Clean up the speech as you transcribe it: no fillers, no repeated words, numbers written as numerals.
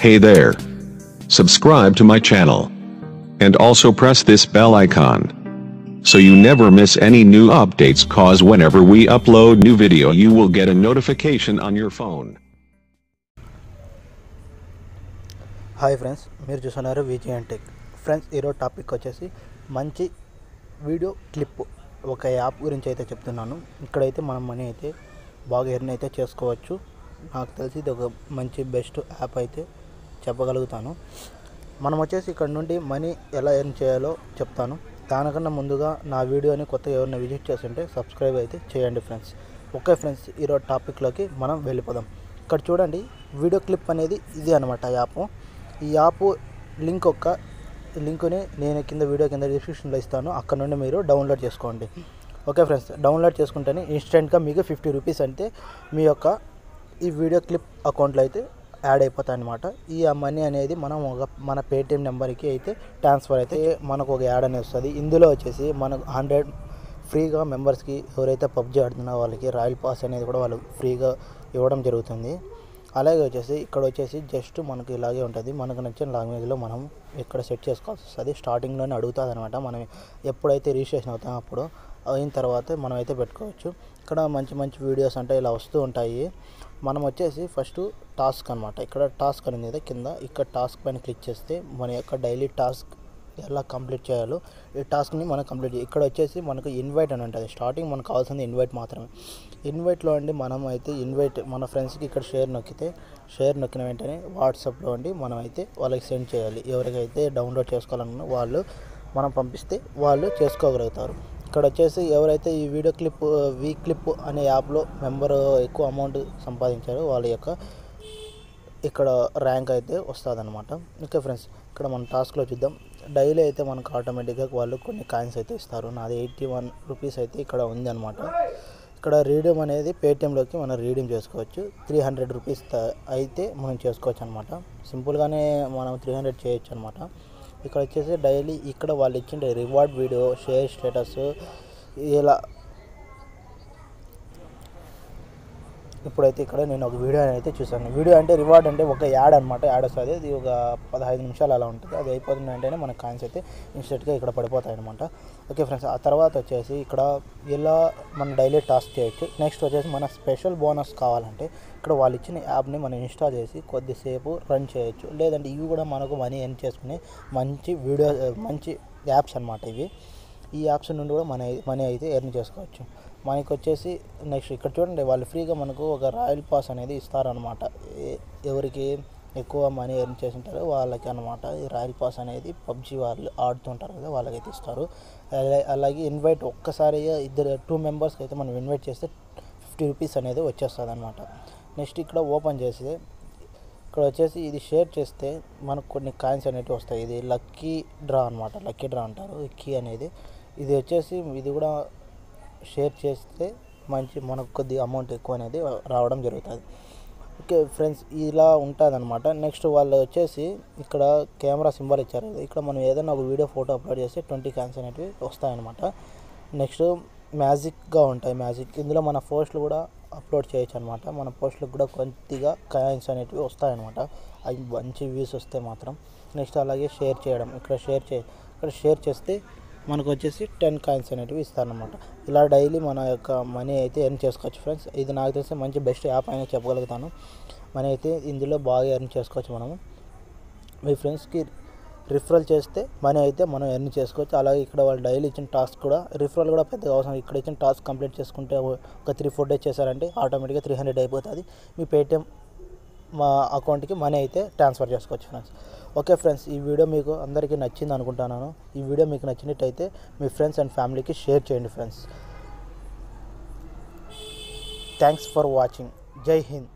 Hey there. Subscribe to my channel. And also press this bell icon. So you never miss any new updates, cause whenever we upload new video you will get a notification on your phone. Hi friends, మీరు చూస్తున్నారు Vgintech. Friends, ఈరోజు topic వచ్చేసి మంచి video clip ఒక app గురించి అయితే చెప్తున్నాను. ఇక్కడైతే మనం మనీ అయితే బాగా ఎర్న్ అయితే చేసుకోవచ్చు. నాకు తెలిసి ఇది ఒక మంచి బెస్ట్ యాప్ అయితే చెప్పగలుగుతాను. మనం వచ్చేసి ఇక్కడ నుండి మనీ ఎలా ఎర్న్ చేయాలో చెప్తాను. దానికన్నా ముందుగా నా వీడియోని కొత్తగా ఎవరైనా విజిట్ చేస్తుంటే సబ్స్క్రైబ్ అయితే చేయండి ఫ్రెండ్స్. ఓకే ఫ్రెండ్స్, ఈరోజు టాపిక్లోకి మనం వెళ్ళిపోదాం. ఇక్కడ చూడండి, వీడియో క్లిప్ అనేది ఇది అనమాట యాప్. ఈ యాప్ లింక్ని నేను వీడియో కింద డిస్క్రిప్షన్లో ఇస్తాను. అక్కడ నుండి మీరు డౌన్లోడ్ చేసుకోండి. ఓకే ఫ్రెండ్స్, డౌన్లోడ్ చేసుకుంటేనే ఇన్స్టెంట్గా మీకు 50 రూపీస్ అంటే మీ యొక్క ఈ వీడియో క్లిప్ అకౌంట్లో అయితే యాడ్ అయిపోతాయి అనమాట. ఈ మనీ అనేది మనం మన పేటిఎం నెంబర్కి అయితే ట్రాన్స్ఫర్ అయితే మనకు ఒక యాడ్ అనేది వస్తుంది. ఇందులో వచ్చేసి మనకు 100 ఫ్రీగా మెంబర్స్కి ఎవరైతే పబ్జీ ఆడుతున్నా వాళ్ళకి రాయల్ పాస్ అనేది కూడా వాళ్ళు ఫ్రీగా ఇవ్వడం జరుగుతుంది. అలాగే వచ్చేసి ఇక్కడ వచ్చేసి జస్ట్ మనకి ఇలాగే ఉంటుంది. మనకు నచ్చిన లాంగ్వేజ్లో మనం ఇక్కడ సెట్ చేసుకోవాల్సి వస్తుంది. స్టార్టింగ్లోనే అడుగుతుంది అనమాట. మనం ఎప్పుడైతే రిజిస్ట్రేషన్ అవుతామో అప్పుడు అయిన తర్వాత మనం అయితే పెట్టుకోవచ్చు. ఇక్కడ మంచి మంచి వీడియోస్ అంటే ఇలా వస్తూ ఉంటాయి. మనం వచ్చేసి ఫస్ట్ టాస్క్ అనమాట. ఇక్కడ టాస్క్ అనేది కింద ఇక్కడ టాస్క్ పైన క్లిక్ చేస్తే మన యొక్క డైలీ టాస్క్ ఎలా కంప్లీట్ చేయాలో ఈ టాస్క్ని మనం కంప్లీట్ చేయాలి. ఇక్కడ వచ్చేసి మనకు ఇన్వైట్ అని ఉంటుంది. స్టార్టింగ్ మనకు కావాల్సింది ఇన్వైట్ మాత్రమే. ఇన్వైట్లో అండి మనం అయితే ఇన్వైట్ మన ఫ్రెండ్స్కి ఇక్కడ షేర్ నొక్కిన వెంటనే వాట్సాప్లో అండి మనం అయితే వాళ్ళకి సెండ్ చేయాలి. ఎవరికైతే డౌన్లోడ్ చేసుకోవాలన్నా వాళ్ళు మనం పంపిస్తే వాళ్ళు చేసుకోగలుగుతారు. ఇక్కడ వచ్చేసి ఎవరైతే ఈ వీడియో క్లిప్ VClip అనే యాప్లో మెంబర్ ఎక్కువ అమౌంట్ సంపాదించారో వాళ్ళ యొక్క ఇక్కడ ర్యాంక్ అయితే వస్తుంది అనమాట. ఓకే ఫ్రెండ్స్, ఇక్కడ మన టాస్క్లో చూద్దాం. డైలీ అయితే మనకు ఆటోమేటిక్గా వాళ్ళు కొన్ని కాయిన్స్ అయితే ఇస్తారు. నాది 81 రూపీస్ అయితే ఇక్కడ ఉంది అనమాట. ఇక్కడ రీడీమ్ అనేది పేటిఎంలోకి మనం రీడీమ్ చేసుకోవచ్చు. 300 రూపీస్ అయితే మనం చేసుకోవచ్చు అనమాట. సింపుల్గానే మనం 300 చేయొచ్చు అనమాట. ఇక్కడ వచ్చేసి డైలీ ఇక్కడ వాళ్ళు ఇచ్చిన రివార్డ్ వీడియో షేర్ స్టేటస్ ఇలా. ఇప్పుడైతే ఇక్కడ నేను ఒక వీడియో అయితే చూసాను. వీడియో అంటే రివార్డ్ అంటే ఒక యాడ్ అనమాట. యాడ్ వస్తుంది. అది ఒక 15 నిమిషాలు అలా ఉంటుంది. అది అయిపోతుంది వెంటనే మన కాయిన్స్ అయితే ఇన్స్టెంట్గా ఇక్కడ పడిపోతాయి అనమాట. ఓకే ఫ్రెండ్స్, ఆ తర్వాత వచ్చేసి ఇక్కడ ఇలా మనం డైలీ టాస్క్ చేయొచ్చు. నెక్స్ట్ వచ్చేసి మన స్పెషల్ బోనస్ కావాలంటే ఇక్కడ వాళ్ళు ఇచ్చిన యాప్ని మనం ఇన్స్టాల్ చేసి కొద్దిసేపు రన్ చేయొచ్చు. లేదంటే ఇవి కూడా మనకు మనీ ఎర్న్ చేసుకునే మంచి యాప్స్ అనమాట ఇవి. ఈ యాప్స్ నుండి కూడా మనీ అయితే ఎర్న్ చేసుకోవచ్చు. మనకి వచ్చేసి నెక్స్ట్ ఇక్కడ చూడండి, వాళ్ళు ఫ్రీగా మనకు ఒక రాయల్ పాస్ అనేది ఇస్తారనమాట. ఎవరికి ఎక్కువ మనీ ఎర్న్ చేసి ఉంటారో వాళ్ళకి అనమాట ఈ రాయల్ పాస్ అనేది పబ్జీ వాళ్ళు ఆడుతుంటారు కదా వాళ్ళకైతే ఇస్తారు. అలాగే ఇన్వైట్ ఒక్కసారి 2 మెంబర్స్కి అయితే మనం ఇన్వైట్ చేస్తే 50 రూపీస్ అనేది వచ్చేస్తుంది అనమాట. నెక్స్ట్ ఇక్కడ ఓపెన్ చేస్తే ఇక్కడ వచ్చేసి ఇది షేర్ చేస్తే మనకు కొన్ని కాయిన్స్ అనేవి వస్తాయి. ఇది లక్కీ డ్రా అనమాట. లక్కీ డ్రా అంటారు ఈ కీ అనేది. ఇది వచ్చేసి ఇది కూడా షేర్ చేస్తే మనకు కొద్ది అమౌంట్ ఎక్కువ అనేది రావడం జరుగుతుంది. ఓకే ఫ్రెండ్స్, ఇలా ఉంటుంది అనమాట. నెక్స్ట్ వాళ్ళు వచ్చేసి ఇక్కడ కెమెరా సింబల్ ఇచ్చారు. ఇక్కడ మనం ఏదైనా ఒక వీడియో ఫోటో అప్లోడ్ చేస్తే 20 కాయిన్స్ అనేవి వస్తాయన్నమాట. నెక్స్ట్ మ్యాజిక్గా ఉంటాయి. ఇందులో మన పోస్టులు కూడా అప్లోడ్ చేయొచ్చు అనమాట. మన పోస్టులకు కూడా కొద్దిగా కాయిన్స్ అనేవి వస్తాయన్నమాట. అవి మంచి వ్యూస్ వస్తే మాత్రం. నెక్స్ట్ అలాగే షేర్ చేయడం. ఇక్కడ షేర్ చేస్తే మనకు వచ్చేసి 10 కాయిన్స్ అనేవి ఇస్తారనమాట. ఇలా డైలీ మన యొక్క మనీ అయితే ఎర్న్ చేసుకోవచ్చు ఫ్రెండ్స్. ఇది నాకు తెలిసి మంచి బెస్ట్ యాప్ అయినా చెప్పగలుగుతాను. మనీ అయితే ఇందులో బాగా ఎర్న్ చేసుకోవచ్చు. మనము మీ ఫ్రెండ్స్కి రిఫరల్ చేస్తే మనీ అయితే మనం ఎర్న్ చేసుకోవచ్చు. అలాగే ఇక్కడ వాళ్ళు డైలీ ఇచ్చిన టాస్క్ కూడా రిఫరల్ కూడా పెద్దగా అవసరం. ఇక్కడ ఇచ్చిన టాస్క్ కంప్లీట్ చేసుకుంటే ఒక 3-4 డేస్ చేశారంటే ఆటోమేటిక్గా 300 అయిపోతుంది. మీ పేటిఎం మా అకౌంట్కి మనీ అయితే ట్రాన్స్ఫర్ చేసుకోవచ్చు ఫ్రెండ్స్. ఓకే ఫ్రెండ్స్, ఈ వీడియో మీకు అందరికీ నచ్చింది అనుకుంటున్నాను. ఈ వీడియో మీకు నచ్చినట్టయితే మీ ఫ్రెండ్స్ అండ్ ఫ్యామిలీకి షేర్ చేయండి ఫ్రెండ్స్. Thanks for watching. జై హింద్.